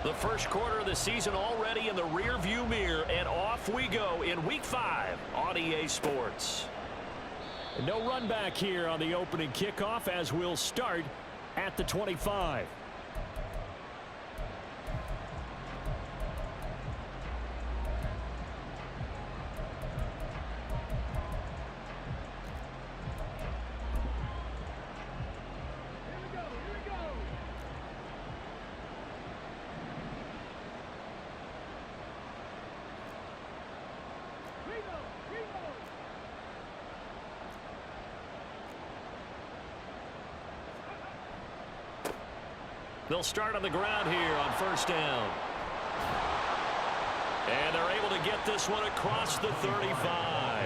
The first quarter of the season already in the rearview mirror, and off we go in Week 5 on EA Sports. No run back here on the opening kickoff as we'll start at the 25. They'll start on the ground here on first down. And they're able to get this one across the 35.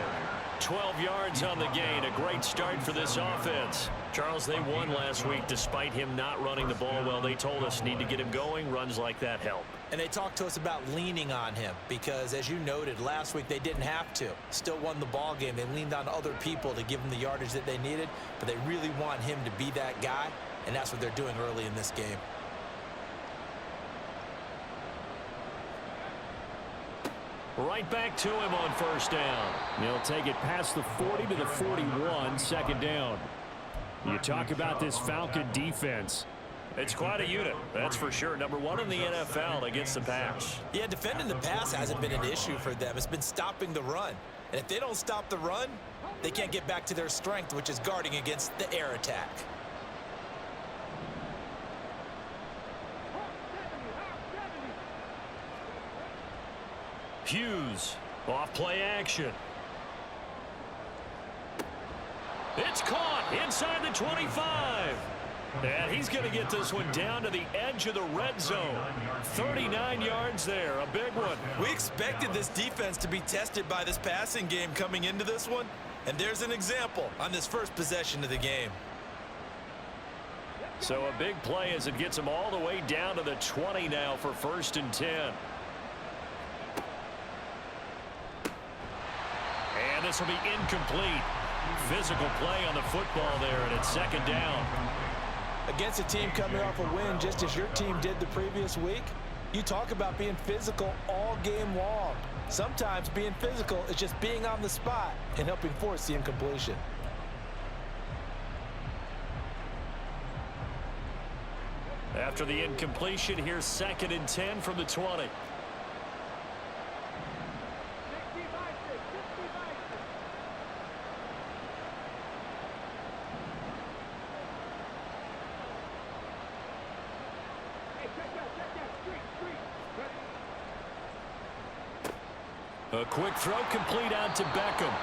12 yards on the gain. A great start for this offense. Charles, they won last week despite him not running the ball well. They told us need to get him going. Runs like that help. And they talked to us about leaning on him because, as you noted, last week they didn't have to. Still won the ball game. They leaned on other people to give them the yardage that they needed, but they really want him to be that guy, and that's what they're doing early in this game. Right back to him on first down. He'll take it past the 40 to the 41, second down. You talk about this Falcon defense. It's quite a unit, that's for sure. Number 1 in the NFL against the pass. Yeah, defending the pass hasn't been an issue for them. It's been stopping the run. And if they don't stop the run, they can't get back to their strength, which is guarding against the air attack. Hughes, off play action. It's caught inside the 25. And he's going to get this one down to the edge of the red zone. 39 yards there, a big one. We expected this defense to be tested by this passing game coming into this one. And there's an example on this first possession of the game. So a big play as it gets them all the way down to the 20 now for first and 10. And this will be incomplete. Physical play on the football there, and it's second down. Against a team coming off a win just as your team did the previous week, you talk about being physical all game long. Sometimes being physical is just being on the spot and helping force the incompletion. After the incompletion, here's second and 10 from the 20. A quick throw complete out to Beckham.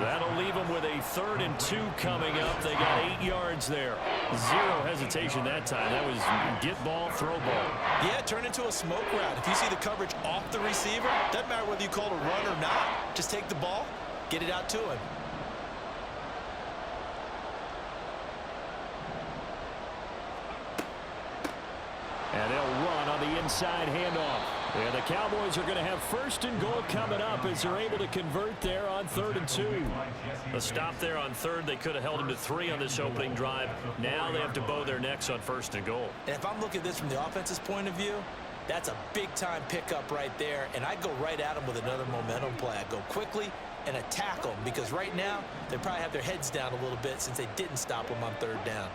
That'll leave them with a 3rd and 2 coming up. They got 8 yards there. Zero hesitation that time. That was get ball, throw ball. Yeah, turn into a smoke route. If you see the coverage off the receiver, doesn't matter whether you call it a run or not. Just take the ball, get it out to him. And they'll run on the inside handoff. And the Cowboys are going to have 1st and goal coming up as they're able to convert there on 3rd and 2. A stop there on 3rd. They could have held him to 3 on this opening drive. Now they have to bow their necks on 1st and goal. And if I'm looking at this from the offense's point of view, that's a big-time pickup right there. And I'd go right at them with another momentum play. I'd go quickly and attack them because right now they probably have their heads down a little bit since they didn't stop them on 3rd down.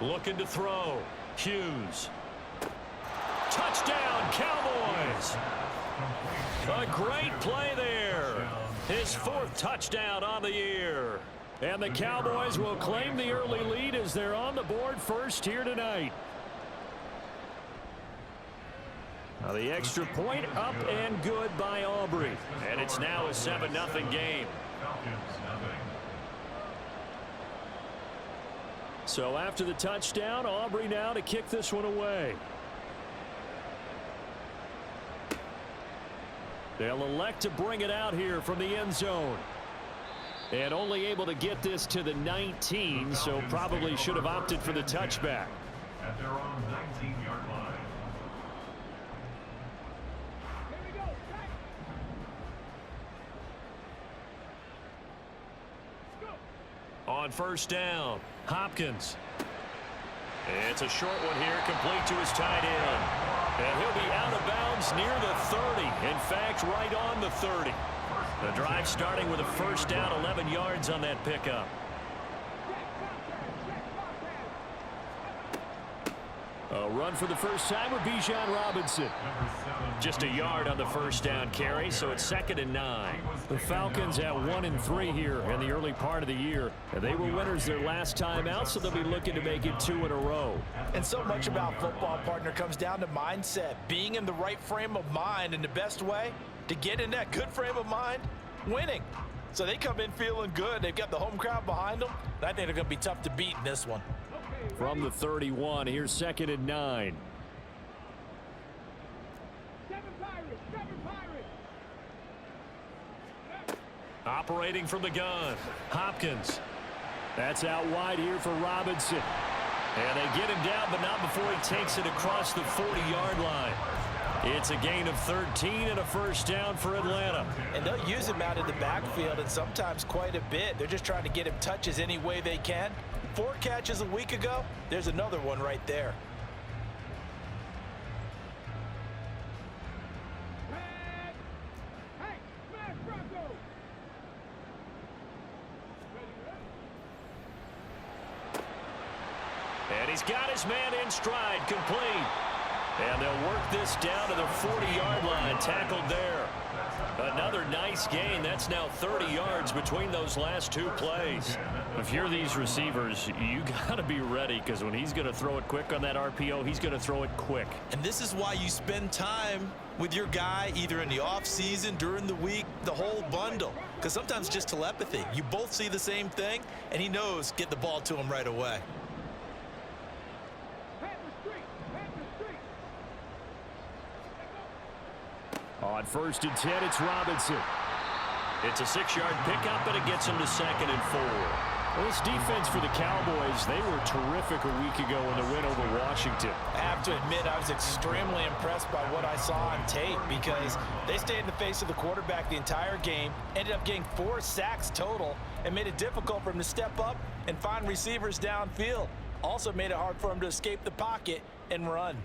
Looking to throw. Hughes. Touchdown, Cowboys. A great play there. His 4th touchdown on the year. And the Cowboys will claim the early lead as they're on the board first here tonight. Now the extra point up and good by Aubrey. And it's now a 7-0 game. So after the touchdown, Aubrey now to kick this one away. They'll elect to bring it out here from the end zone. And only able to get this to the 19, so probably should have opted for the touchback. At their own 19-yard line. On first down, Hopkins. It's a short one here, complete to his tight end. And he'll be out of bounds near the 30. In fact, right on the 30. The drive starting with a first down, 11 yards on that pickup. A run for the first time with Bijan Robinson. Just a yard on the first down carry, so it's 2nd and 9. The Falcons at 1-3 here in the early part of the year. And they were winners their last time out, so they'll be looking to make it 2 in a row. And so much about football, partner, comes down to mindset. Being in the right frame of mind, and the best way to get in that good frame of mind, winning. So they come in feeling good. They've got the home crowd behind them. And I think they're going to be tough to beat in this one. From the 31, here's 2nd and 9. Operating from the gun, Hopkins. That's out wide here for Robinson. And they get him down, but not before he takes it across the 40-yard line. It's a gain of 13 and a first down for Atlanta. And they'll use him out in the backfield, and sometimes quite a bit. They're just trying to get him touches any way they can. 4 catches a week ago. There's another one right there. And he's got his man in stride, complete. And they'll work this down to the 40-yard line, tackled there. Another nice gain. That's now 30 yards between those last 2 plays. If you're these receivers, you got to be ready, because when he's going to throw it quick on that RPO, he's going to throw it quick. And this is why you spend time with your guy, either in the offseason, during the week, the whole bundle. Because sometimes just telepathy. You both see the same thing, and he knows get the ball to him right away. On 1st and 10, it's Robinson. It's a 6-yard pickup, but it gets him to 2nd and 4. Well, this defense for the Cowboys, they were terrific a week ago in the win over Washington. I have to admit, I was extremely impressed by what I saw on tape, because they stayed in the face of the quarterback the entire game, ended up getting 4 sacks total, and made it difficult for him to step up and find receivers downfield. Also made it hard for him to escape the pocket and run.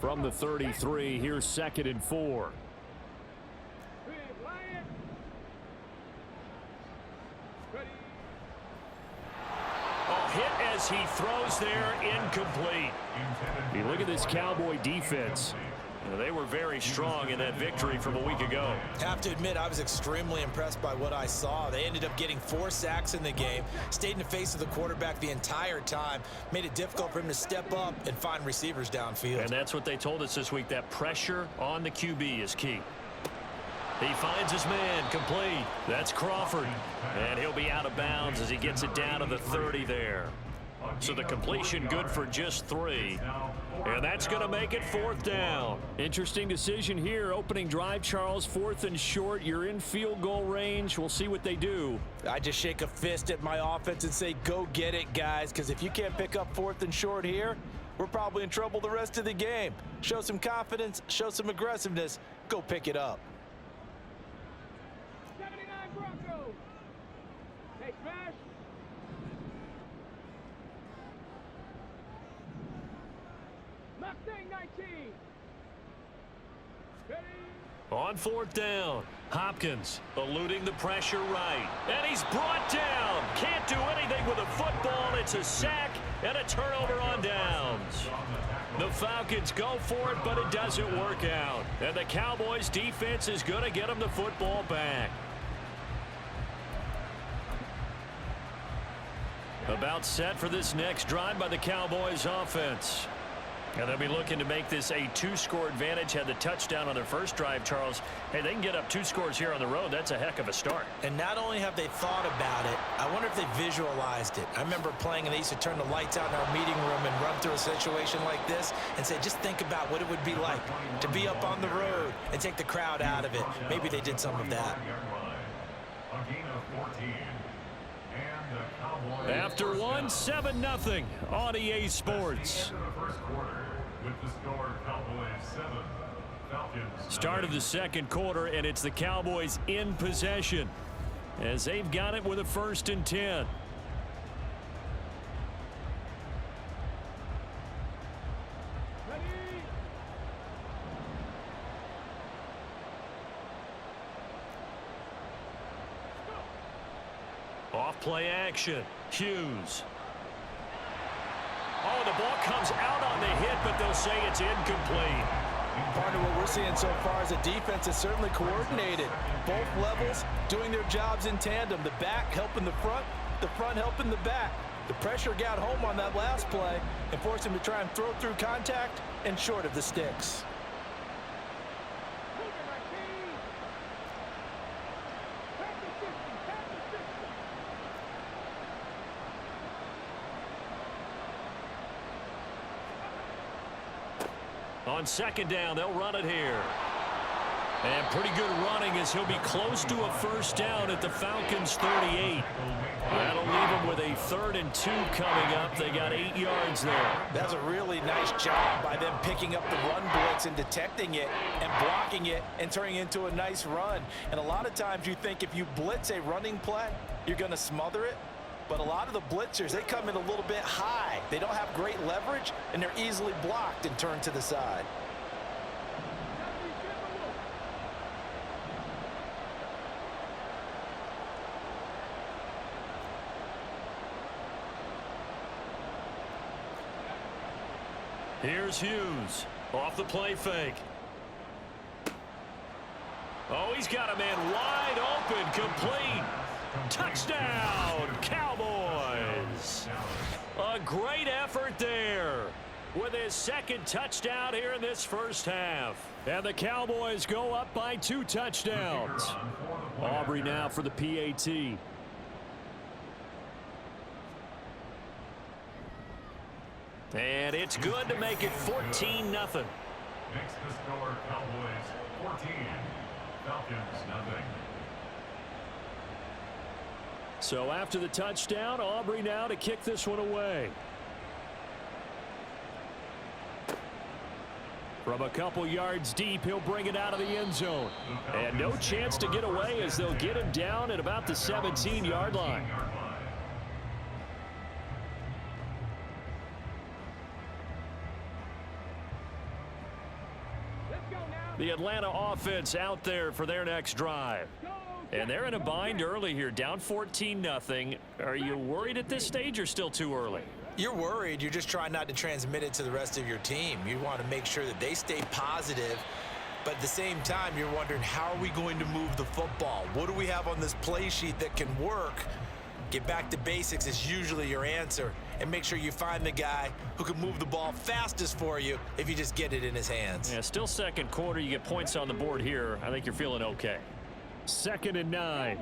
From the 33, here's 2nd and 4. Oh, hit as he throws there, incomplete. You look at this Cowboy defense. They were very strong in that victory from a week ago. Have to admit, I was extremely impressed by what I saw. They ended up getting 4 sacks in the game, stayed in the face of the quarterback the entire time, made it difficult for him to step up and find receivers downfield. And that's what they told us this week, that pressure on the QB is key. He finds his man, complete. That's Crawford. And he'll be out of bounds as he gets it down to the 30 there. So the completion good for just 3. And that's going to make it 4th down. Interesting decision here. Opening drive, Charles, 4th and short. You're in field goal range. We'll see what they do. I just shake a fist at my offense and say, go get it, guys, because if you can't pick up 4th and short here, we're probably in trouble the rest of the game. Show some confidence, show some aggressiveness, go pick it up. 79 Broncos. Hey, smash. Mustang 19. Ready. On 4th down, Hopkins eluding the pressure right. And he's brought down. Can't do anything with a football. It's a sack and a turnover on downs. The Falcons go for it, but it doesn't work out. And the Cowboys defense is going to get them the football back. About set for this next drive by the Cowboys offense. And they'll be looking to make this a 2-score advantage. Had the touchdown on their first drive, Charles. Hey, they can get up 2 scores here on the road. That's a heck of a start. And not only have they thought about it, I wonder if they visualized it. I remember playing, and they used to turn the lights out in our meeting room and run through a situation like this and say, just think about what it would be like to be up on the road and take the crowd out of it. Maybe they did some of that. After one, 7-0 on EA Sports. With the score, Cowboys 7, Start of the second quarter, and it's the Cowboys in possession as they've got it with a 1st and 10. Off play action. Hughes. Oh, the ball comes out on the hit, but they'll say it's incomplete. Part of what we're seeing so far is a defense is certainly coordinated. Both levels doing their jobs in tandem. The back helping the front helping the back. The pressure got home on that last play and forced him to try and throw through contact and short of the sticks. On 2nd down, they'll run it here. And pretty good running as he'll be close to a 1st down at the Falcons' 38. That'll leave him with a 3rd and 2 coming up. They got 8 yards there. That's a really nice job by them picking up the run blitz and detecting it and blocking it and turning it into a nice run. And a lot of times you think if you blitz a running play, you're going to smother it. But a lot of the blitzers, they come in a little bit high. They don't have great leverage, and they're easily blocked and turned to the side. Here's Hughes. Off the play fake. Oh, he's got a man wide open, complete. Touchdown, Cowboys. A great effort there with his 2nd touchdown here in this 1st half. And the Cowboys go up by 2 touchdowns. Aubrey now for the PAT. And it's good to make it 14-0. Makes the score Cowboys 14, Falcons 0. So after the touchdown, Aubrey now to kick this one away. From a couple yards deep, he'll bring it out of the end zone. And no chance to get away as they'll get him down at about the 17-yard line. The Atlanta offense out there for their next drive. And they're in a bind early here, down 14-0. Are you worried at this stage or still too early? You're worried. You're just trying not to transmit it to the rest of your team. You want to make sure that they stay positive. But at the same time, you're wondering, how are we going to move the football? What do we have on this play sheet that can work? Get back to basics is usually your answer. And make sure you find the guy who can move the ball fastest for you if you just get it in his hands. Yeah, still 2nd quarter. You get points on the board here. I think you're feeling okay. 2nd and 9.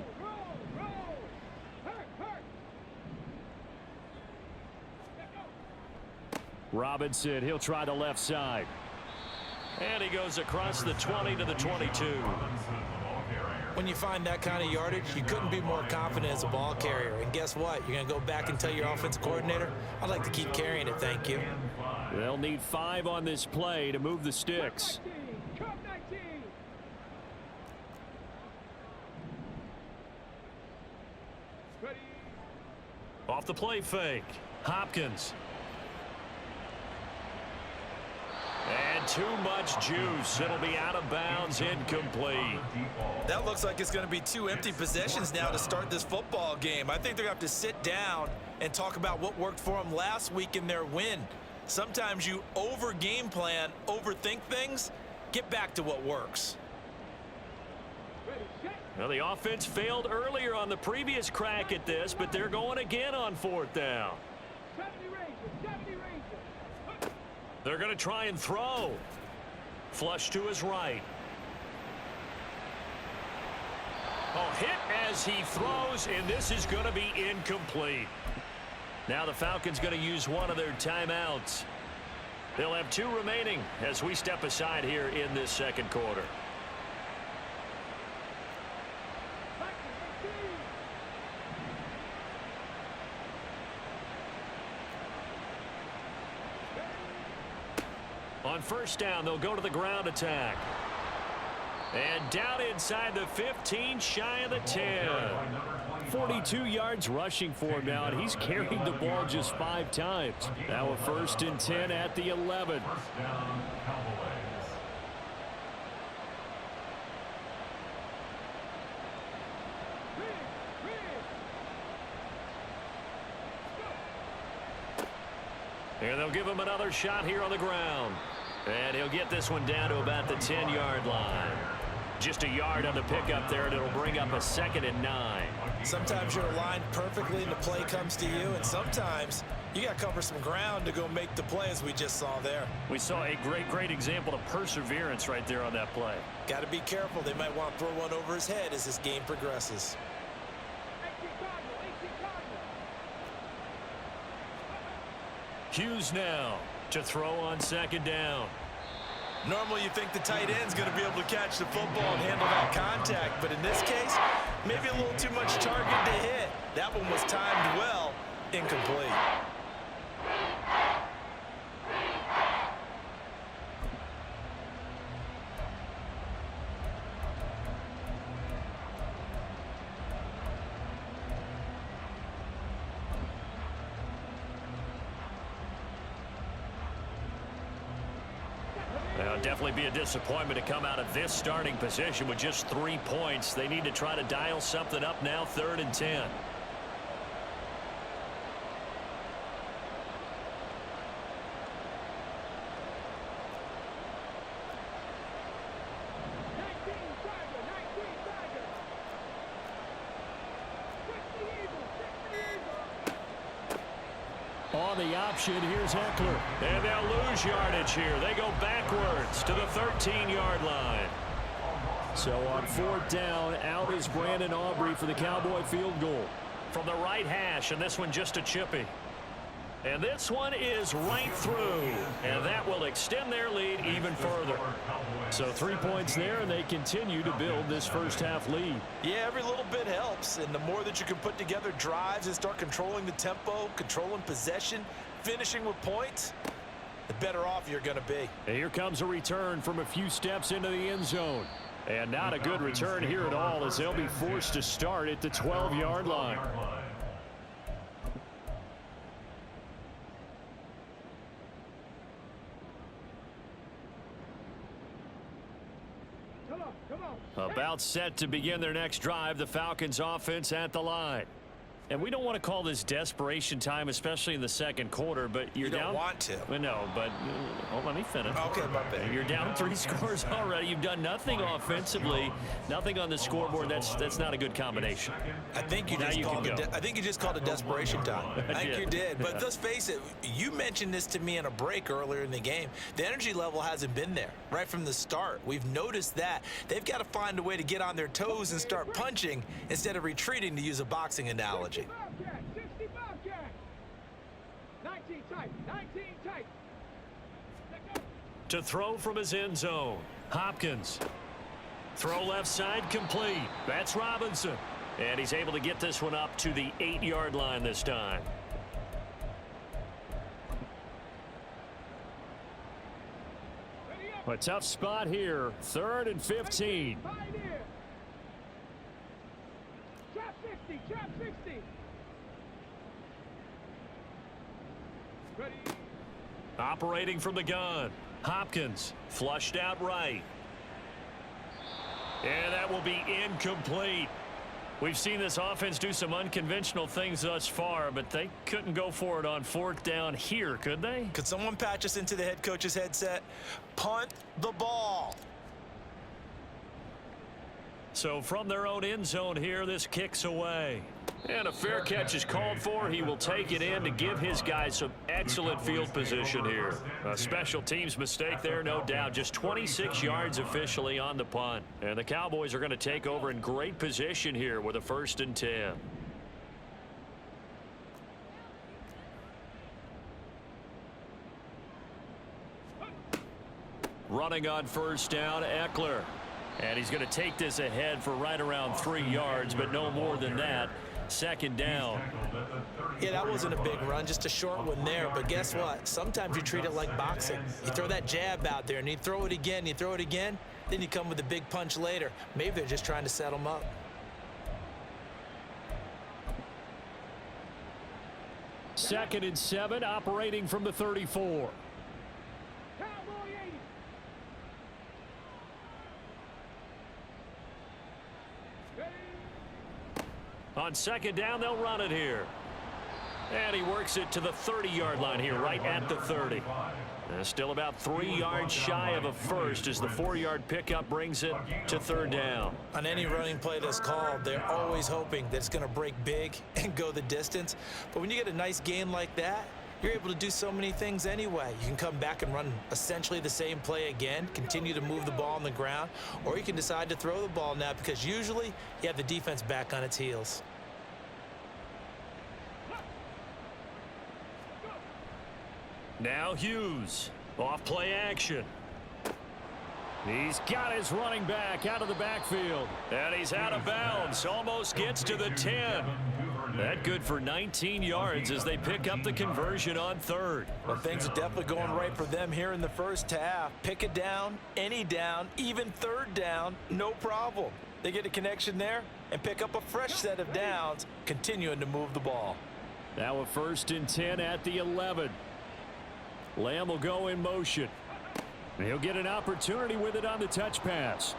Robinson, he'll try the left side. And he goes across the 20 to the 22. When you find that kind of yardage, you couldn't be more confident as a ball carrier. And guess what? You're going to go back and tell your offensive coordinator, I'd like to keep carrying it, thank you. They'll need 5 on this play to move the sticks. Off the play fake. Hopkins. And too much juice. It'll be out of bounds, incomplete. That looks like it's going to be 2 empty possessions now to start this football game. I think they're going to have to sit down and talk about what worked for them last week in their win. Sometimes you over-game plan, overthink things. Get back to what works. Well, the offense failed earlier on the previous crack at this, but they're going again on 4th down. They're going to try and throw. Flush to his right. Oh, hit as he throws, and this is going to be incomplete. Now the Falcons going to use one of their timeouts. They'll have 2 remaining as we step aside here in this 2nd quarter. On first down, they'll go to the ground attack. And down inside the 15, shy of the 10. 42 yards rushing for him now, and he's carried the ball just 5 times. Now a 1st and 10 at the 11. First down, Cowboys. And they'll give him another shot here on the ground. And he'll get this one down to about the 10-yard line. Just a yard on the pickup there, and it'll bring up a 2nd and 9. Sometimes you're aligned perfectly and the play comes to you, and sometimes you got to cover some ground to go make the play, as we just saw there. We saw a great example of perseverance right there on that play. Got to be careful. They might want to throw one over his head as this game progresses. Hughes now to throw on 2nd down. Normally you think the tight end's going to be able to catch the football and handle that contact, but in this case, maybe a little too much target to hit. That one was timed well, incomplete. It'll definitely be a disappointment to come out of this starting position with just 3 points. They need to try to dial something up now, 3rd and 10. On the option, here's Eckler. And they'll lose yardage here. They go backwards to the 13-yard line. So on 4th down, out is Brandon Aubrey for the Cowboy field goal. From the right hash, and this one just a chippy. And this one is right through. And that will extend their lead even further. So 3 points there, and they continue to build this first half lead. Yeah, every little bit helps, and the more that you can put together drives and start controlling the tempo, controlling possession, finishing with points, the better off you're going to be. And here comes a return from a few steps into the end zone. And not a good return here at all, as they'll be forced to start at the 12-yard line. About set to begin their next drive, the Falcons offense at the line. And we don't want to call this desperation time, especially in the 2nd quarter, but you're down. You don't want to. Well, no, but let me finish. Okay, my bad. You're down 3 scores already. You've done nothing offensively, nothing on the scoreboard. That's not a good combination. I think you just called it desperation time. I think you did. But let's face it, you mentioned this to me in a break earlier in the game. The energy level hasn't been there right from the start. We've noticed that. They've got to find a way to get on their toes and start punching instead of retreating, to use a boxing analogy. 60 Bobcat. 19 tight. 19 tight. To throw from his end zone. Hopkins. Throw left side complete. That's Robinson. And he's able to get this one up to the 8-yard line this time. A tough spot here. 3rd and 15. Trap 60. Trap 60. Ready. Operating from the gun. Hopkins flushed out right. And that will be incomplete. We've seen this offense do some unconventional things thus far, but they couldn't go for it on 4th down here, could they? Could someone patch us into the head coach's headset? Punt the ball. So from their own end zone here, this kicks away. And a fair catch is called for. He will take it in to give his guys some excellent field position here. A special teams mistake there, no doubt. Just 26 yards officially on the punt. And the Cowboys are going to take over in great position here with a 1st and 10. Running on 1st down, Eckler. And he's going to take this ahead for right around 3 yards, but no more than that. Second down. Yeah, that wasn't a big run, just a short one there. But guess what? Sometimes you treat it like boxing. You throw that jab out there, and you throw it again, you throw it again, then you come with a big punch later. Maybe they're just trying to set them up. Second and 7, operating from the 34. Cowboy 80. Ready. On second down, they'll run it here. And he works it to the 30-yard line here, right at the 30. Still about 3 yards shy of a first as the 4-yard pickup brings it to third down. On any running play that's called, they're always hoping that it's going to break big and go the distance. But when you get a nice gain like that, you're able to do so many things anyway. You can come back and run essentially the same play again, continue to move the ball on the ground, or you can decide to throw the ball now because usually you have the defense back on its heels. Now Hughes, off play action. He's got his running back out of the backfield. And he's out of bounds, almost gets to the 10. That good for 19 yards as they pick up the conversion on third. Well, things are definitely going right for them here in the first half. Pick a down, any down, even third down, no problem. They get a connection there and pick up a fresh set of downs, continuing to move the ball. Now a 1st and 10 at the 11. Lamb will go in motion. He'll get an opportunity with it on the touch pass.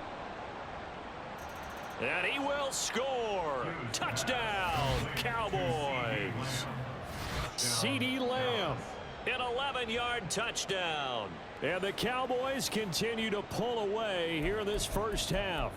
And he will score. Touchdown, Cowboys. CeeDee Lamb. An 11-yard touchdown. And the Cowboys continue to pull away here in this first half.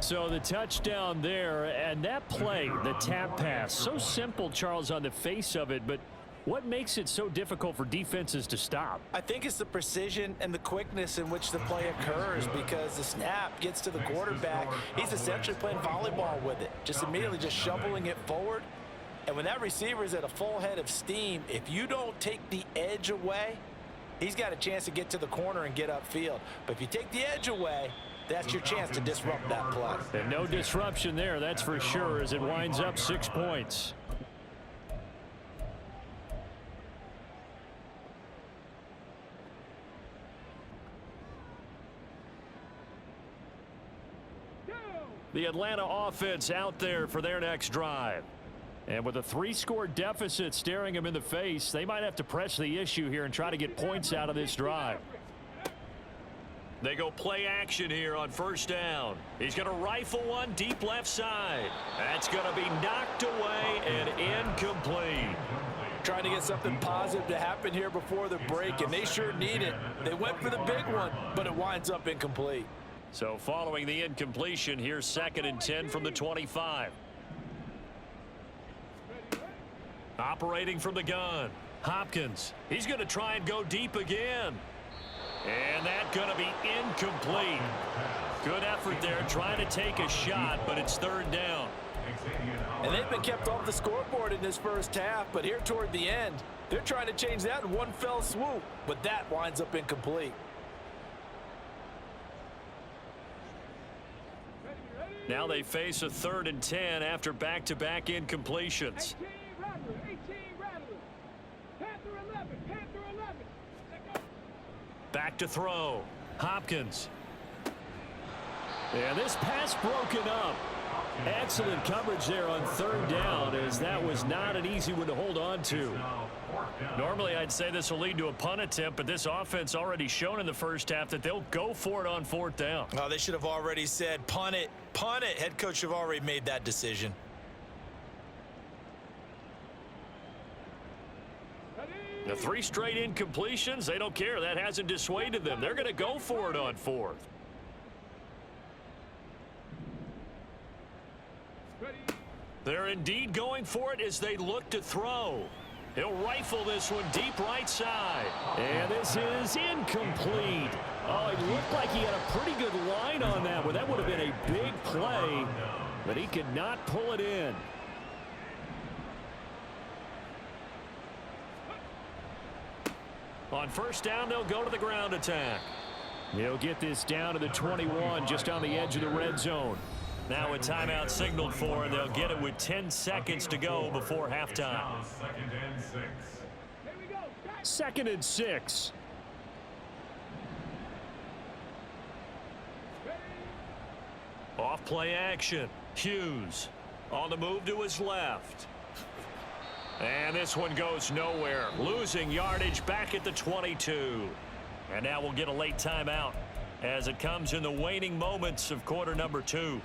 So the touchdown there, and that play, the tap pass, so simple, Charles, on the face of it, but what makes it so difficult for defenses to stop? I think it's the precision and the quickness in which the play occurs because the snap gets to the quarterback. He's essentially playing volleyball with it, just immediately just shoveling it forward. And when that receiver is at a full head of steam, if you don't take the edge away, he's got a chance to get to the corner and get upfield. But if you take the edge away, that's your chance to disrupt that play. And no disruption there, that's for sure, as it winds up 6 points. The Atlanta offense out there for their next drive. And with a 3-score deficit staring them in the face, they might have to press the issue here and try to get points out of this drive. They go play action here on first down. He's going to rifle one deep left side. That's going to be knocked away and incomplete. Trying to get something positive to happen here before the break, and they sure need it. They went for the big one, but it winds up incomplete. So following the incompletion, here's 2nd and 10 from the 25. Operating from the gun, Hopkins. He's going to try and go deep again. And that's going to be incomplete. Good effort there trying to take a shot, but it's third down. And they've been kept off the scoreboard in this first half, but here toward the end, they're trying to change that in one fell swoop, but that winds up incomplete. Now they face a 3rd and 10 after back-to-back incompletions. 18 Rattler, 18 Rattler. Panther 11, Panther 11. Back to throw. Hopkins. And this pass broken up. Excellent coverage there on third down, as that was not an easy one to hold on to. Normally I'd say this will lead to a punt attempt, but this offense already shown in the first half that they'll go for it on 4th down. Oh, they should have already said punt it, punt it. Head coach have already made that decision. The 3 straight incompletions, they don't care. That hasn't dissuaded them. They're going to go for it on 4th. They're indeed going for it as they look to throw. He'll rifle this one deep right side. And this is incomplete. Oh, it looked like he had a pretty good line on that one. That would have been a big play, but he could not pull it in. On first down, they'll go to the ground attack. He'll get this down to the 21, just on the edge of the red zone. Now a timeout signaled for, and they'll get it with 10 seconds to go before halftime. Second and 6. Here we go. Second and 6. Off play action. Hughes on the move to his left. And this one goes nowhere. Losing yardage back at the 22. And now we'll get a late timeout as it comes in the waning moments of quarter number 2.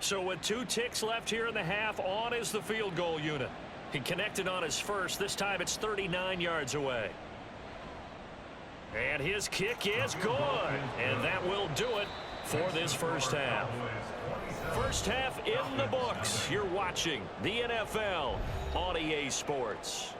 So with 2 ticks left here in the half, on is the field goal unit. He connected on his first. This time it's 39 yards away. And his kick is good. And that will do it for this first half. First half in the books. You're watching the NFL on EA Sports.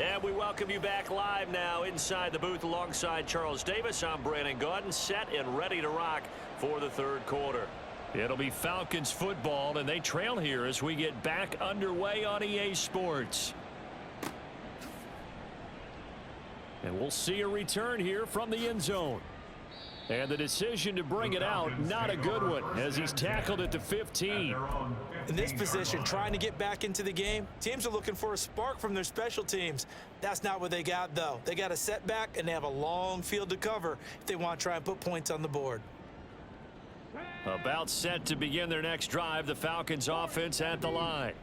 And we welcome you back live now inside the booth alongside Charles Davis. I'm Brandon Gaudin, set and ready to rock for the third quarter. It'll be Falcons football, and they trail here as we get back underway on EA Sports. And we'll see a return here from the end zone. And the decision to bring it out, not a good one, as he's tackled at the 15. In this position, trying to get back into the game, teams are looking for a spark from their special teams. That's not what they got, though. They got a setback, and they have a long field to cover if they want to try and put points on the board. About set to begin their next drive, the Falcons offense at the line.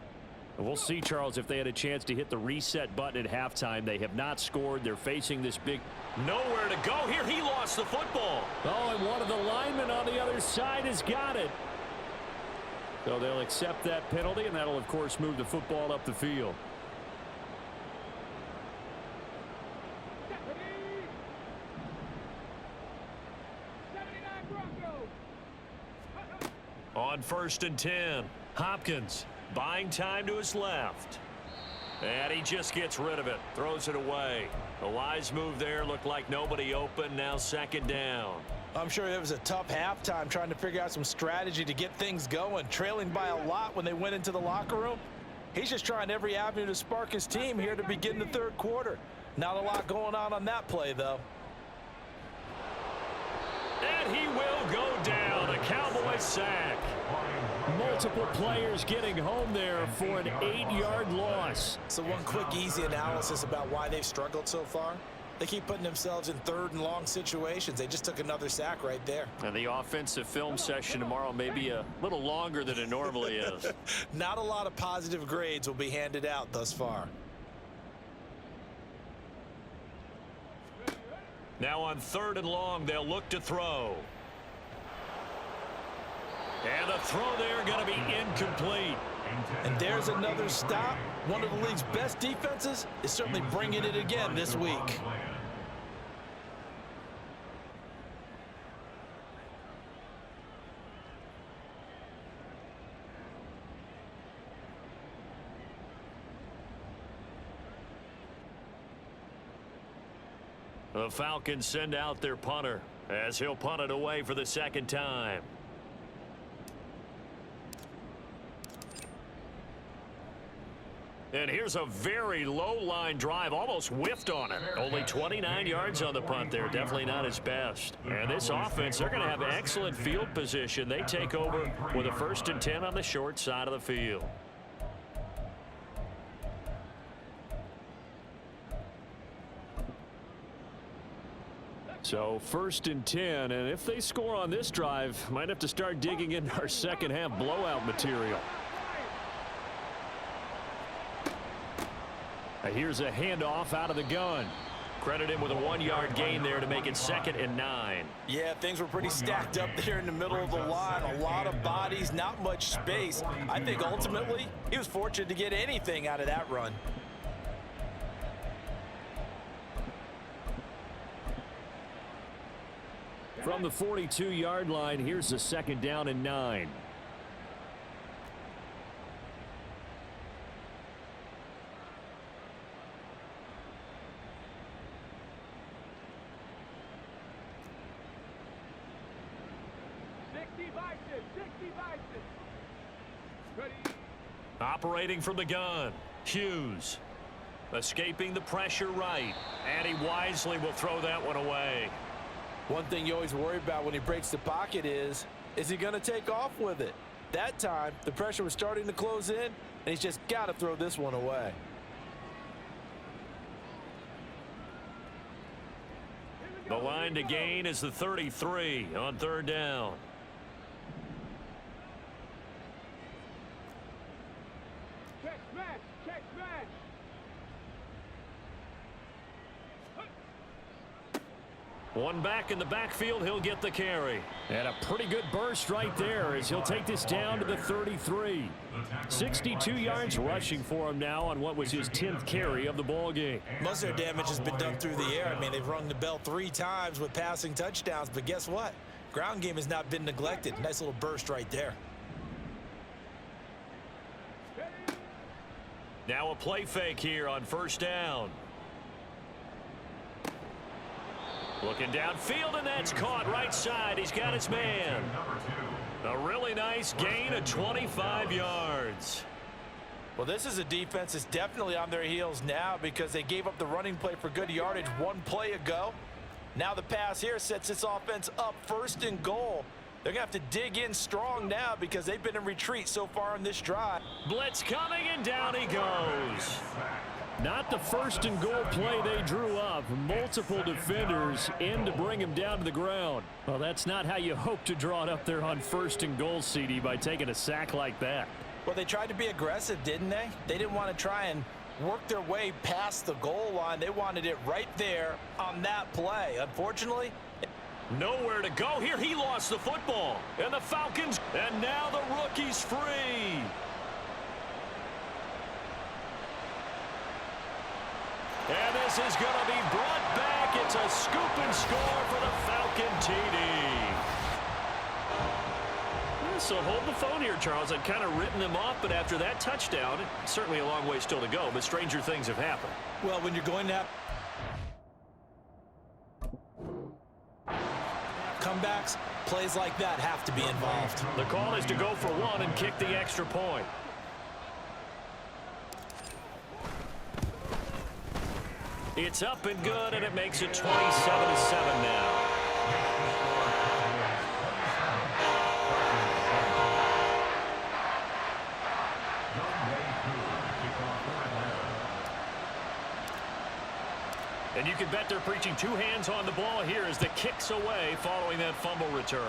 And we'll see, Charles, if they had a chance to hit the reset button at halftime. They have not scored. They're facing this big... Nowhere to go here. He lost the football. Oh, and one of the linemen on the other side has got it. So they'll accept that penalty, and that'll, of course, move the football up the field. On 1st and 10, Hopkins buying time to his left. And he just gets rid of it, throws it away. A wise move there, looked like nobody open, now 2nd down. I'm sure it was a tough halftime trying to figure out some strategy to get things going, trailing by a lot when they went into the locker room. He's just trying every avenue to spark his team here to begin the third quarter. Not a lot going on that play, though. And he will go down, a Cowboys sack. Multiple players getting home there for an 8-yard loss. So one quick, easy analysis about why they've struggled so far. They keep putting themselves in 3rd and long situations. They just took another sack right there. And the offensive film session tomorrow may be a little longer than it normally is. Not a lot of positive grades will be handed out thus far. Now on 3rd and long, they'll look to throw. And the throw there going to be incomplete. And there's another stop. One of the league's best defenses is certainly bringing it again this week. The Falcons send out their punter as he'll punt it away for the 2nd time. And here's a very low line drive, almost whiffed on it. Only 29 yards on the punt there, definitely not his best. And this offense, they're going to have excellent field position. They take over with a 1st and 10 on the short side of the field. So 1st and 10, and if they score on this drive, might have to start digging into our second half blowout material. Here's a handoff out of the gun. Credit him with a 1-yard gain there to make it 2nd and 9. Yeah, things were pretty stacked up there in the middle of the line. A lot of bodies, not much space. I think ultimately he was fortunate to get anything out of that run. From the 42-yard line, here's the 2nd down and 9. Negative, 6 devices. Ready? Operating from the gun, Hughes. Escaping the pressure right. And he wisely will throw that one away. One thing you always worry about when he breaks the pocket is he going to take off with it? That time, the pressure was starting to close in, and he's just got to throw this one away. The line to gain is the 33 on third down. Check smash, check smash. One back in the backfield, he'll get the carry. And a pretty good burst right there as he'll take this down to the 33. 62 yards rushing for him now on what was his 10th carry of the ball game. Most of their damage has been done through the air. I mean, they've rung the bell 3 times with passing touchdowns, but guess what? Ground game has not been neglected. Nice little burst right there. Now a play fake here on first down. Looking downfield, and that's caught right side. He's got his man. A really nice gain of 25 yards. Well, this is a defense that's definitely on their heels now because they gave up the running play for good yardage one play ago. Now the pass here sets this offense up 1st and goal. They're going to have to dig in strong now because they've been in retreat so far on this drive. Blitz coming, and down he goes. Not the 1st and goal play they drew up. Multiple defenders in to bring him down to the ground. Well, that's not how you hope to draw it up there on 1st and goal, CD, by taking a sack like that. Well, they tried to be aggressive, didn't they? They didn't want to try and work their way past the goal line. They wanted it right there on that play. Unfortunately, nowhere to go here. He lost the football. And the Falcons, and now the rookie's free. And this is going to be brought back. It's a scoop and score for the Falcon TD. So hold the phone here, Charles. I'd kind of written them off, but after that touchdown, certainly a long way still to go, but stranger things have happened. well, when you're going to have comebacks, plays like that have to be involved. The call is to go for one and kick the extra point. It's up and good, and it makes it 27-7 now. And you can bet they're preaching 2 hands on the ball here as the kick's away following that fumble return.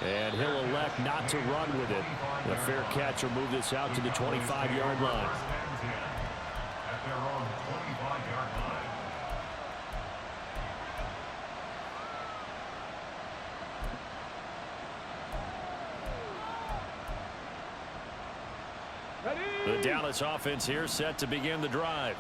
And he'll elect not to run with it. The fair catch will move this out to the 25-yard line. At their own 25-yard line. Ready? The Dallas offense here set to begin the drive.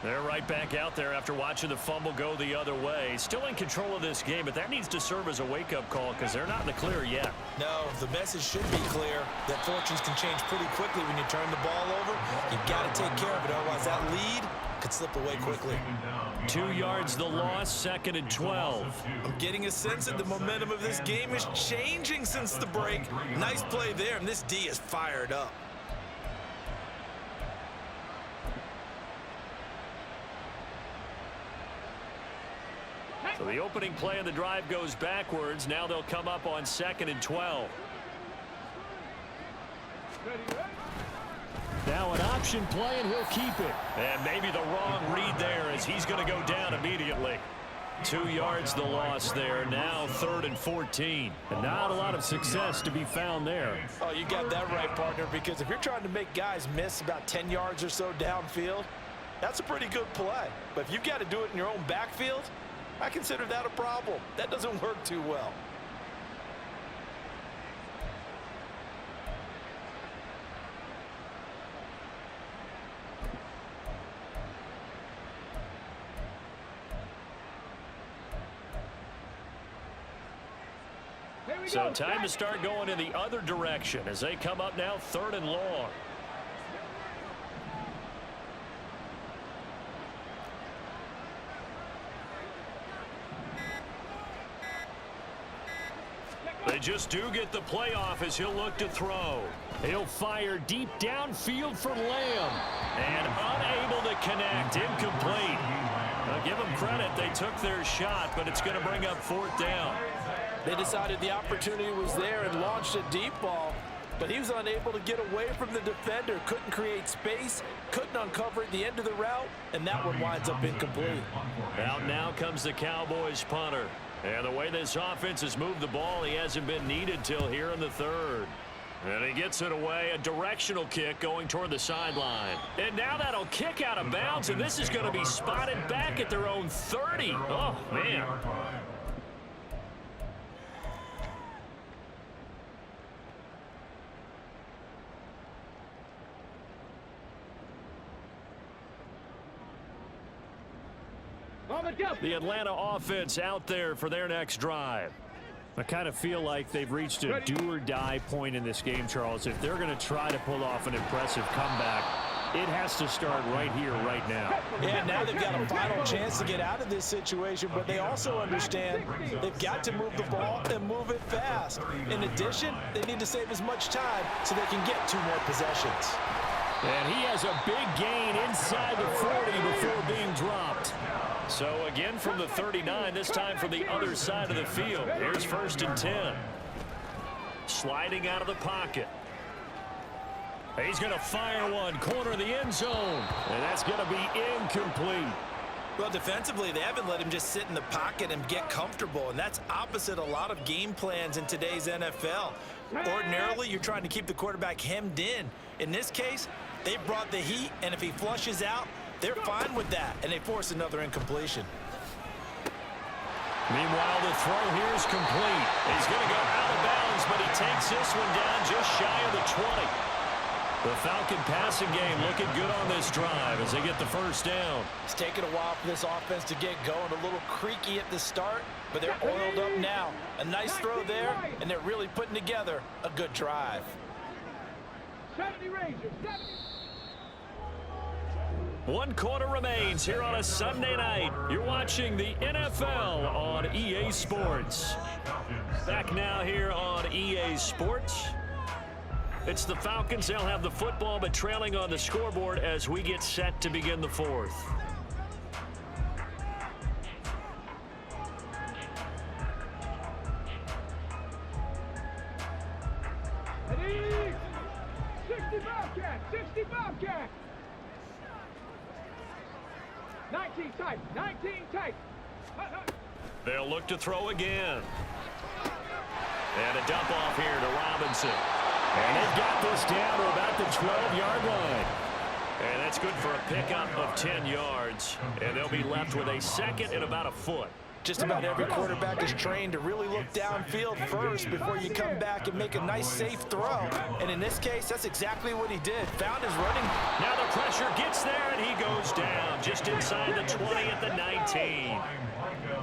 They're right back out there after watching the fumble go the other way. Still in control of this game, but that needs to serve as a wake-up call because they're not in the clear yet. No, the message should be clear that fortunes can change pretty quickly when you turn the ball over. You've got to take care of it, otherwise that lead could slip away quickly. 2 yards the loss, 2nd and 12. I'm getting a sense that the momentum of this game is changing since the break. Nice play there, and this D is fired up. So the opening play of the drive goes backwards. Now they'll come up on 2nd and 12. Ready, ready? Now an option play, and he'll keep it. And maybe the wrong read there as he's going to go down immediately. 2 yards the loss there. Now 3rd and 14. And not a lot of success to be found there. Oh, you got that right, partner, because if you're trying to make guys miss about 10 yards or so downfield, that's a pretty good play. But if you've got to do it in your own backfield, I consider that a problem. That doesn't work too well. Here we So go. time to start going in the other direction as they come up now 3rd and long. They just do get the playoff as he'll look to throw. He'll fire deep downfield for Lamb. And unable to connect. Incomplete. Now give them credit. They took their shot, but it's going to bring up 4th down. They decided the opportunity was there and launched a deep ball, but he was unable to get away from the defender, couldn't create space, couldn't uncover at the end of the route, and that one winds up incomplete. Out now comes the Cowboys punter. And the way this offense has moved the ball, he hasn't been needed till here in the 3rd. And he gets it away, a directional kick going toward the sideline. And now that'll kick out of bounds, and this is going to be spotted back at their own 30. Oh, man. The Atlanta offense out there for their next drive. I kind of feel like they've reached a do-or-die point in this game, Charles. If they're going to try to pull off an impressive comeback, it has to start right here, right now. Yeah, now they've got a final chance to get out of this situation, but they also understand they've got to move the ball and move it fast. In addition, they need to save as much time so they can get 2 more possessions. And he has a big gain inside the 40 before being dropped. So again from the 39, this time from the other side of the field. Here's 1st and 10. Sliding out of the pocket. He's going to fire one, corner of the end zone. And that's going to be incomplete. Well, defensively, they haven't let him just sit in the pocket and get comfortable, and that's opposite a lot of game plans in today's NFL. Ordinarily, you're trying to keep the quarterback hemmed in. In this case, they brought the heat, and if he flushes out, they're fine with that, and they force another incompletion. Meanwhile, the throw here is complete. He's going to go out of bounds, but he takes this one down just shy of the 20. The Falcon passing game looking good on this drive as they get the 1st down. It's taken a while for this offense to get going, a little creaky at the start, but they're oiled up now. A nice throw there, and they're really putting together a good drive. 70 Rangers, 70. 1 quarter remains here on a Sunday night. You're watching the NFL on EA Sports. Back now here on EA Sports. It's the Falcons. They'll have the football, but trailing on the scoreboard as we get set to begin the 4th. Ready? 60 Bobcat, 60 Bobcat. 19 tight, 19 tight. They'll look to throw again. And a dump off here to Robinson. And they've got this down to about the 12-yard line. And that's good for a pickup of 10 yards. And they'll be left with a 2nd and about a foot. Just about every quarterback is trained to really look downfield first before you come back and make a nice, safe throw. And in this case, that's exactly what he did. Found his running. Now the pressure gets there, and he goes down just inside the 20 at the 19.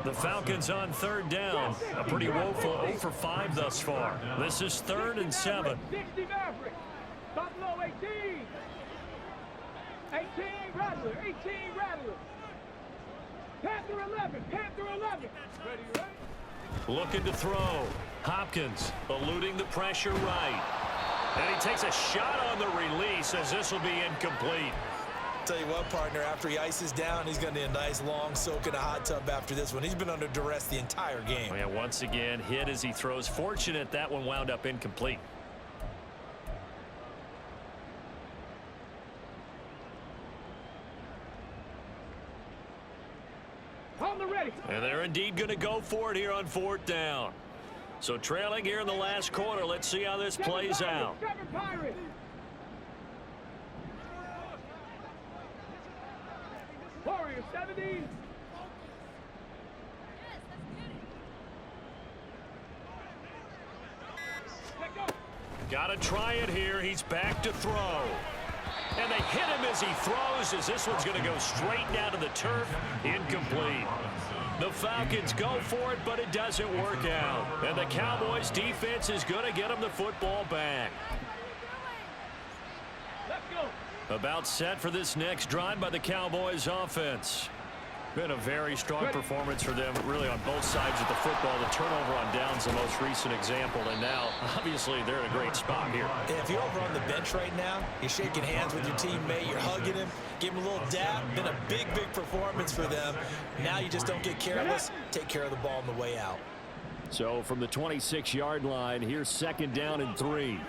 The Falcons on 3rd down. A pretty woeful 0 for 5 thus far. This is 3rd and 7. 60 Maverick. Buffalo 18. 18 Rattler, 18 Rattler. Panther 11, Panther 11. Ready, right? Looking to throw. Hopkins eluding the pressure right. And he takes a shot on the release as this will be incomplete. Tell you what, partner, after he ices down, he's going to need a nice long soak in a hot tub after this one. He's been under duress the entire game. Yeah, once again, hit as he throws. Fortunate that one wound up incomplete. On the ready. And they're indeed going to go for it here on 4th down. So trailing here in the last quarter. Let's see how this plays out. 7 Pirates. Warriors 70. Got to try it here. He's back to throw. And they hit him as he throws, as this one's going to go straight down to the turf. Incomplete. The Falcons go for it, but it doesn't work out. And the Cowboys defense is going to get them the football back. Let's go. About set for this next drive by the Cowboys offense. Been a very strong performance for them, really, on both sides of the football. The turnover on downs, the most recent example, and now, obviously, they're in a great spot here. If you're over on the bench right now, you're shaking hands with your teammate, you're hugging him, give him a little dap. Been a big, big performance for them. Now you just don't get careless. Take care of the ball on the way out. So from the 26-yard line, here's 2nd down and 3.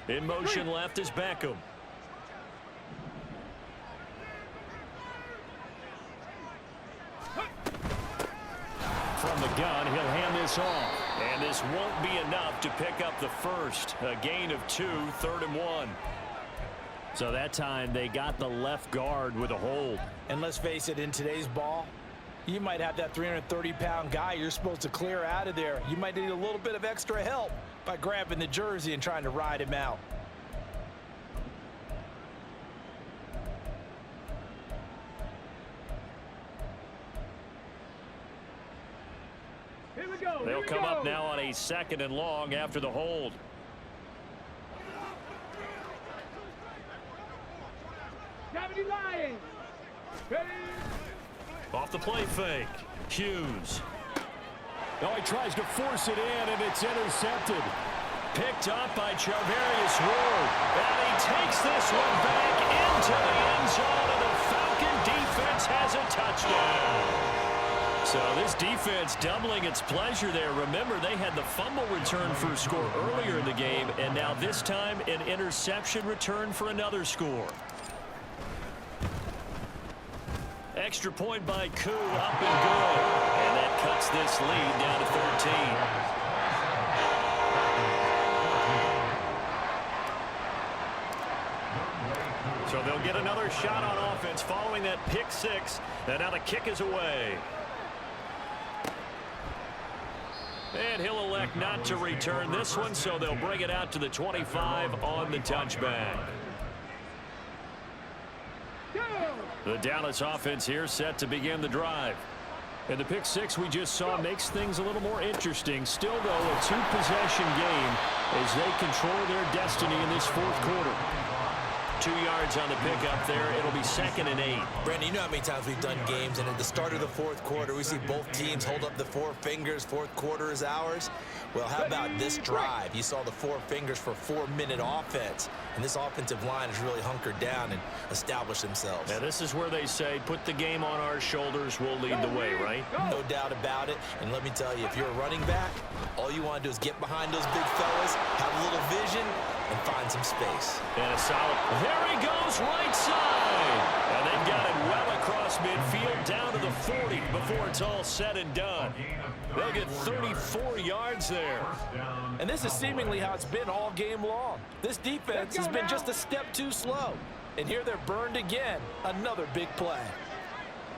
In motion left is Beckham. From the gun, he'll hand this off. And this won't be enough to pick up the first. A gain of 2, 3rd and 1. So that time they got the left guard with a hold. And let's face it, in today's ball, you might have that 330-pound guy you're supposed to clear out of there. You might need a little bit of extra help by grabbing the jersey and trying to ride him out. Here we go. They'll come up now on a 2nd and long after the hold. Gravity Lions. Ready. Off the play fake. Hughes. Oh, he tries to force it in, and it's intercepted. Picked up by Charvarius Ward. And he takes this one back into the end zone, and the Falcon defense has a touchdown. So this defense doubling its pleasure there. Remember, they had the fumble return for a score earlier in the game, and now this time an interception return for another score. Extra point by Koo, up and good. And that cuts this lead down to 13. So they'll get another shot on offense following that pick 6. And now the kick is away. And he'll elect not to return this one, so they'll bring it out to the 25 on the touchback. The Dallas offense here set to begin the drive. And the pick 6 we just saw makes things a little more interesting. Still, though, a 2-possession game as they control their destiny in this 4th quarter. 2 yards on the pickup there. It'll be 2nd and 8. Brandon, you know how many times we've done games, and at the start of the 4th quarter, we see both teams hold up the 4 fingers. 4th quarter is ours. Well, how about this drive? You saw the 4 fingers for 4-minute offense, and this offensive line has really hunkered down and established themselves. Now, this is where they say, put the game on our shoulders, we'll lead the way, right? No doubt about it. And let me tell you, if you're a running back, all you want to do is get behind those big fellas, have a little vision, and find some space. And a solid. There he goes, right side. And they've got it well across midfield down to the 40 before it's all said and done. They'll get 34 yards there. And this is seemingly how it's been all game long. This defense has been just a step too slow. And here they're burned again. Another big play.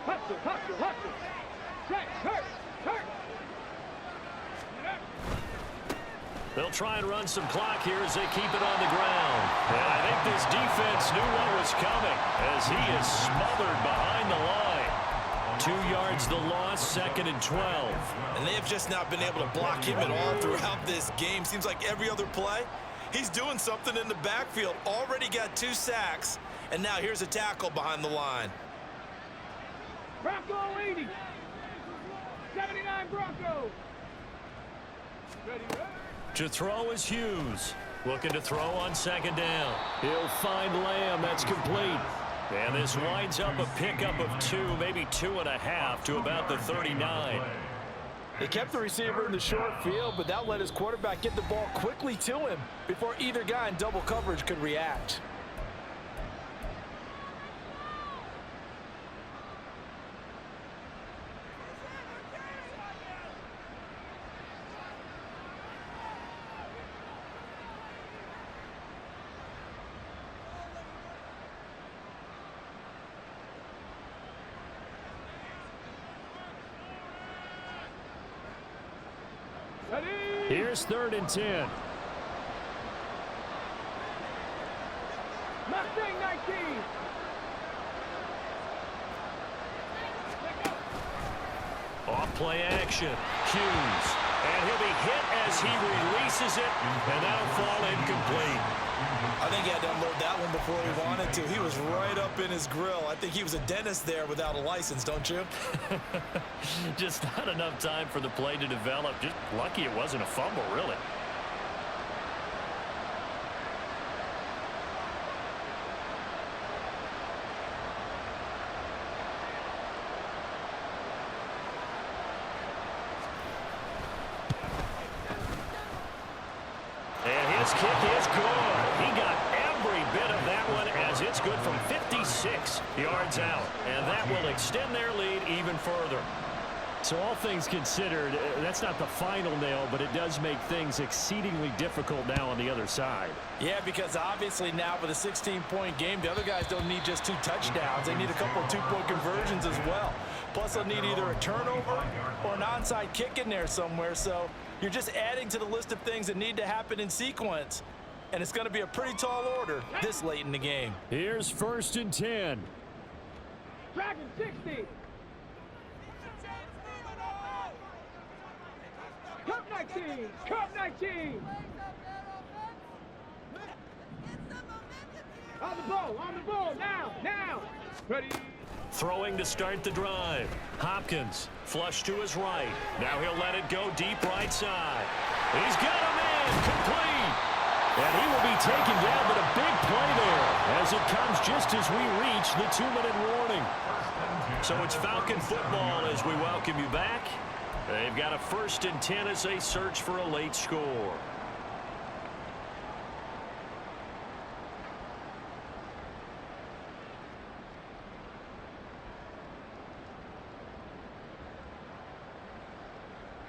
Hustle, hustle, hustle. Check, hurt, hurt. They'll try and run some clock here as they keep it on the ground. And I think this defense knew what was coming as he is smothered behind the line. 2 yards the loss, 2nd and 12. And they have just not been able to block him at all throughout this game. Seems like every other play, he's doing something in the backfield. Already got 2 sacks, and now here's a tackle behind the line. Bronco 80. 79 Bronco. Ready, ready. To throw is Hughes. Looking to throw on 2nd down. He'll find Lamb. That's complete. And this winds up a pickup of 2, maybe 2.5 to about the 39. They kept the receiver in the short field, but that let his quarterback get the ball quickly to him before either guy in double coverage could react. Here's 3rd and 10. Mustang 19. Off play action. Hughes. And he'll be hit as he releases it, and that'll fall incomplete. I think he had to unload that one before he wanted to. He was right up in his grill. I think he was a dentist there without a license, don't you? Just not enough time for the play to develop. Just lucky it wasn't a fumble, really. And his kick is good. He got every bit of that one as it's good from 56 yards out. And that will extend their lead even further. So all things considered, that's not the final nail, but it does make things exceedingly difficult now on the other side. Yeah, because obviously now with a 16-point game, the other guys don't need just 2 touchdowns. They need a couple of 2-point conversions as well. Plus, they'll need either a turnover or an onside kick in there somewhere. So you're just adding to the list of things that need to happen in sequence. And it's going to be a pretty tall order this late in the game. Here's 1st and 10. Dragon 60. Cup 19. Cup 19. On the ball, now. Ready. Throwing to start the drive. Hopkins, flush to his right. Now he'll let it go deep right side. He's got a man, complete. And he will be taken down, but a big play there as it comes just as we reach the 2-minute warning. So it's Falcon football as we welcome you back. They've got a 1st and 10 as they search for a late score.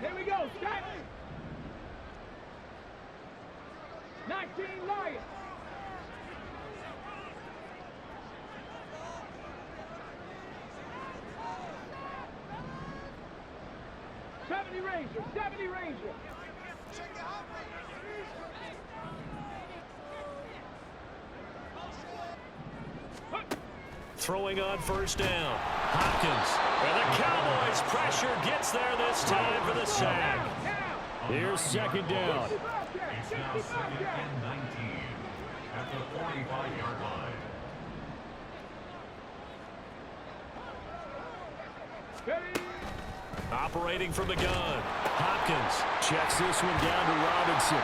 Here we go, Scott. 19 Lions. 70 Ranger, 70 Ranger. Throwing on 1st down. Hopkins. And the Cowboys pressure gets there this time for the sack. Here's 2nd down. It's now 2nd and 19 at the 45-yard line. Operating from the gun. Hopkins Checks this one down to Robinson.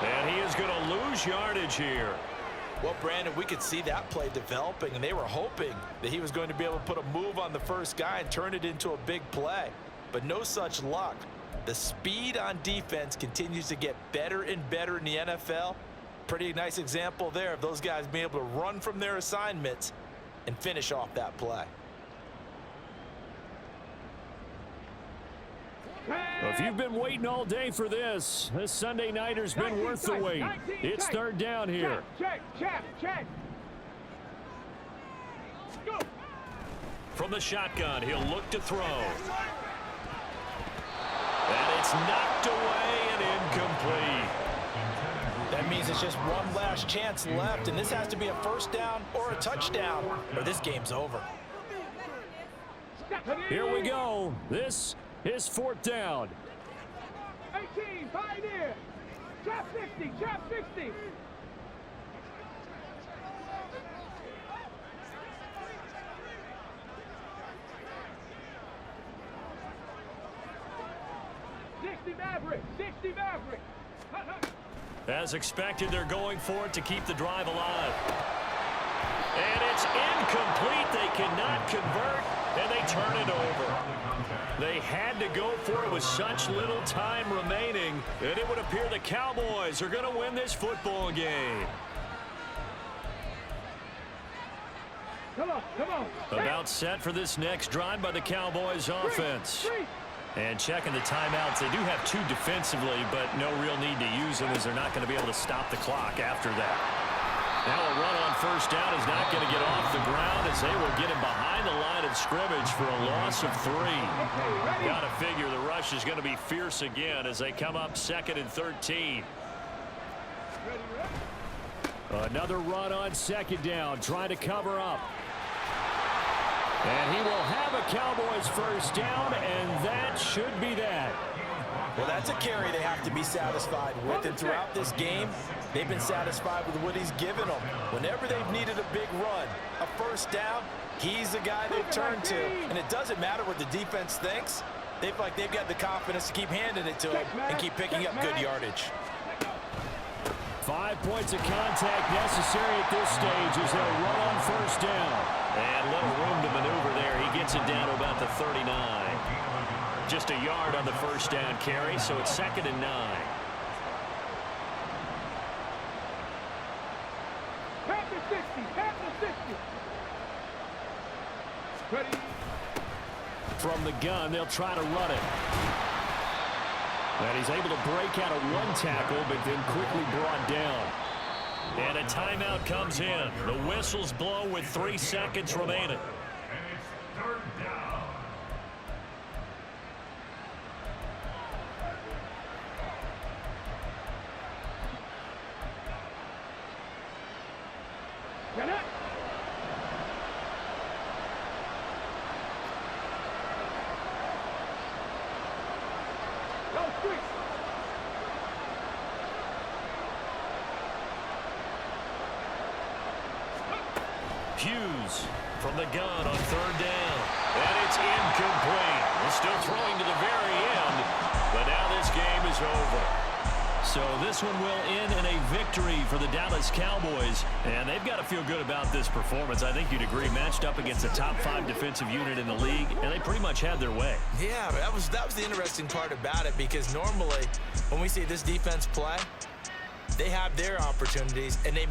And he is going to lose yardage here. Well, Brandon, we could see that play developing, and they were hoping that he was going to be able to put a move on the first guy and turn it into a big play. But no such luck. The speed on defense continues to get better and better in the NFL. Pretty nice example there of those guys being able to run from their assignments and finish off that play. If you've been waiting all day for this Sunday nighter's been worth the wait. It's 3rd down here. Check. Go. From the shotgun, he'll look to throw. And it's knocked away and incomplete. That means it's just one last chance left, and this has to be a 1st down or a touchdown, or this game's over. Here we go. This is 4th down. 18, Pioneer. Trap 60, trap 60. Maverick, 60 Maverick. As expected, they're going for it to keep the drive alive. And it's incomplete. They cannot convert, and they turn it over. They had to go for it with such little time remaining, and it would appear the Cowboys are going to win this football game. Come on. About set for this next drive by the Cowboys offense. And checking the timeouts, they do have 2 defensively, but no real need to use them as they're not going to be able to stop the clock after that. Now a run on 1st down is not going to get off the ground as they will get him behind the line of scrimmage for a loss of 3. Got to figure the rush is going to be fierce again as they come up 2nd and 13. Another run on 2nd down, trying to cover up. And he will have a Cowboys 1st down, and that should be that. Well, that's a carry they have to be satisfied with. And throughout this game, they've been satisfied with what he's given them. Whenever they've needed a big run, a first down, he's the guy they've turned to. And it doesn't matter what the defense thinks. They feel like they've got the confidence to keep handing it to him and keep picking up good yardage. 5 points of contact necessary at this stage as they'll run on first down. And little room to maneuver there. He gets it down to about the 39. Just a yard on the first down carry, so it's 2nd and 9. Panther 60, Panther 60. Ready. From the gun, they'll try to run it. And he's able to break out of one tackle, but then quickly brought down. And a timeout comes in. The whistles blow with 3 seconds remaining. And it's 3rd down. Get it. Go, quick. Hughes from the gun on 3rd down. And it's incomplete. He's still throwing to the very end, but now this game is over. So this one will end in a victory for the Dallas Cowboys. And they've got to feel good about this performance. I think you'd agree, matched up against a top 5 defensive unit in the league, and they pretty much had their way. Yeah, that was the interesting part about it, because normally when we see this defense play, they have their opportunities and they